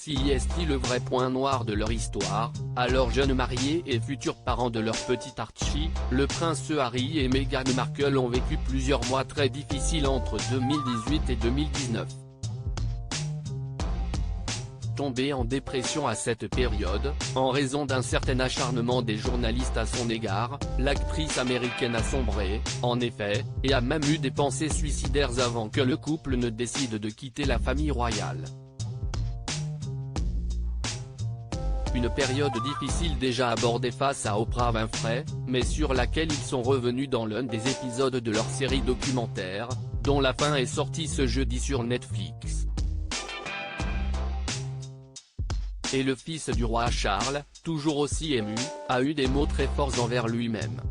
Si est-il le vrai point noir de leur histoire, alors jeunes mariés et futurs parents de leur petit Archie, le prince Harry et Meghan Markle ont vécu plusieurs mois très difficiles entre 2018 et 2019. Tombée en dépression à cette période, en raison d'un certain acharnement des journalistes à son égard, l'actrice américaine a sombré, en effet, et a même eu des pensées suicidaires avant que le couple ne décide de quitter la famille royale. Une période difficile déjà abordée face à Oprah Winfrey, mais sur laquelle ils sont revenus dans l'un des épisodes de leur série documentaire, dont la fin est sortie ce jeudi sur Netflix. Et le fils du roi Charles, toujours aussi ému, a eu des mots très forts envers lui-même.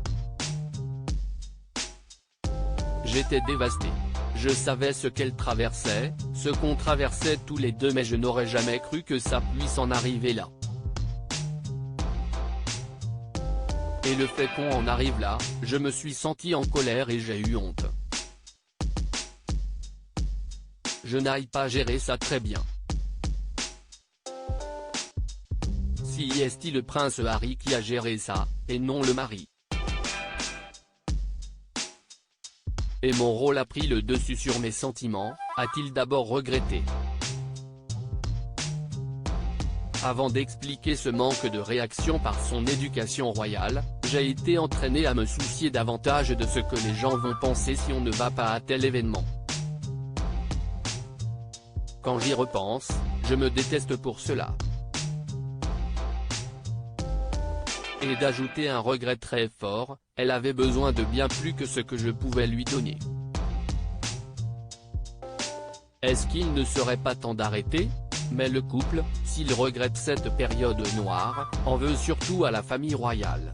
J'étais dévasté. Je savais ce qu'elle traversait, ce qu'on traversait tous les deux, mais je n'aurais jamais cru que ça puisse en arriver là. Et le fait qu'on en arrive là, je me suis senti en colère et j'ai eu honte. Je n'arrive pas à gérer ça très bien. Si est-il le prince Harry qui a géré ça, et non le mari? Et mon rôle a pris le dessus sur mes sentiments, a-t-il d'abord regretté. Avant d'expliquer ce manque de réaction par son éducation royale, j'ai été entraîné à me soucier davantage de ce que les gens vont penser si on ne va pas à tel événement. Quand j'y repense, je me déteste pour cela. Et d'ajouter un regret très fort, elle avait besoin de bien plus que ce que je pouvais lui donner. Est-ce qu'il ne serait pas temps d'arrêter? Mais le couple, s'il regrette cette période noire, en veut surtout à la famille royale.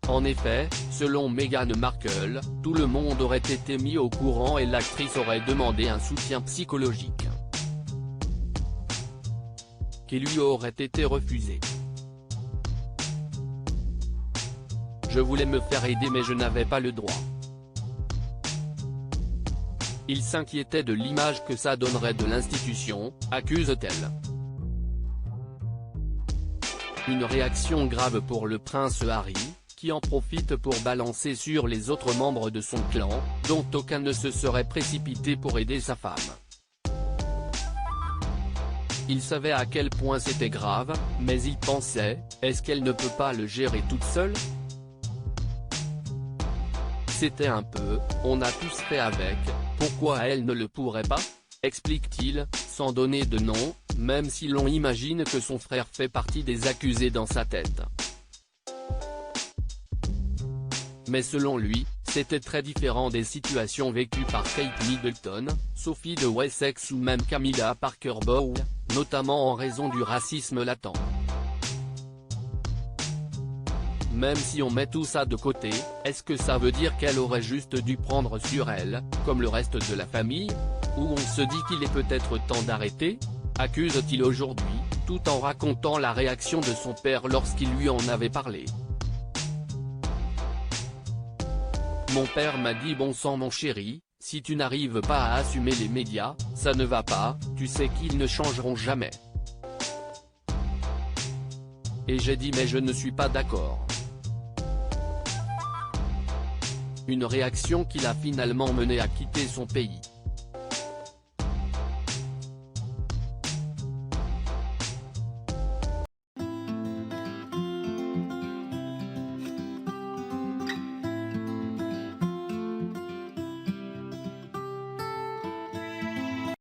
En effet, selon Meghan Markle, tout le monde aurait été mis au courant et l'actrice aurait demandé un soutien psychologique, qui lui aurait été refusé. Je voulais me faire aider mais je n'avais pas le droit. Il s'inquiétait de l'image que ça donnerait de l'institution, accuse-t-elle. Une réaction grave pour le prince Harry, qui en profite pour balancer sur les autres membres de son clan, dont aucun ne se serait précipité pour aider sa femme. Il savait à quel point c'était grave, mais il pensait, est-ce qu'elle ne peut pas le gérer toute seule? C'était un peu, on a tous fait avec, pourquoi elle ne le pourrait pas? Explique-t-il, sans donner de nom, même si l'on imagine que son frère fait partie des accusés dans sa tête. Mais selon lui, c'était très différent des situations vécues par Kate Middleton, Sophie de Wessex ou même Camilla Parker Bowles, notamment en raison du racisme latent. Même si on met tout ça de côté, est-ce que ça veut dire qu'elle aurait juste dû prendre sur elle, comme le reste de la famille? Ou on se dit qu'il est peut-être temps d'arrêter? Accuse-t-il aujourd'hui, tout en racontant la réaction de son père lorsqu'il lui en avait parlé. Mon père m'a dit bon sang mon chéri, si tu n'arrives pas à assumer les médias, ça ne va pas, tu sais qu'ils ne changeront jamais. Et j'ai dit mais je ne suis pas d'accord. Une réaction qui l'a finalement mené à quitter son pays.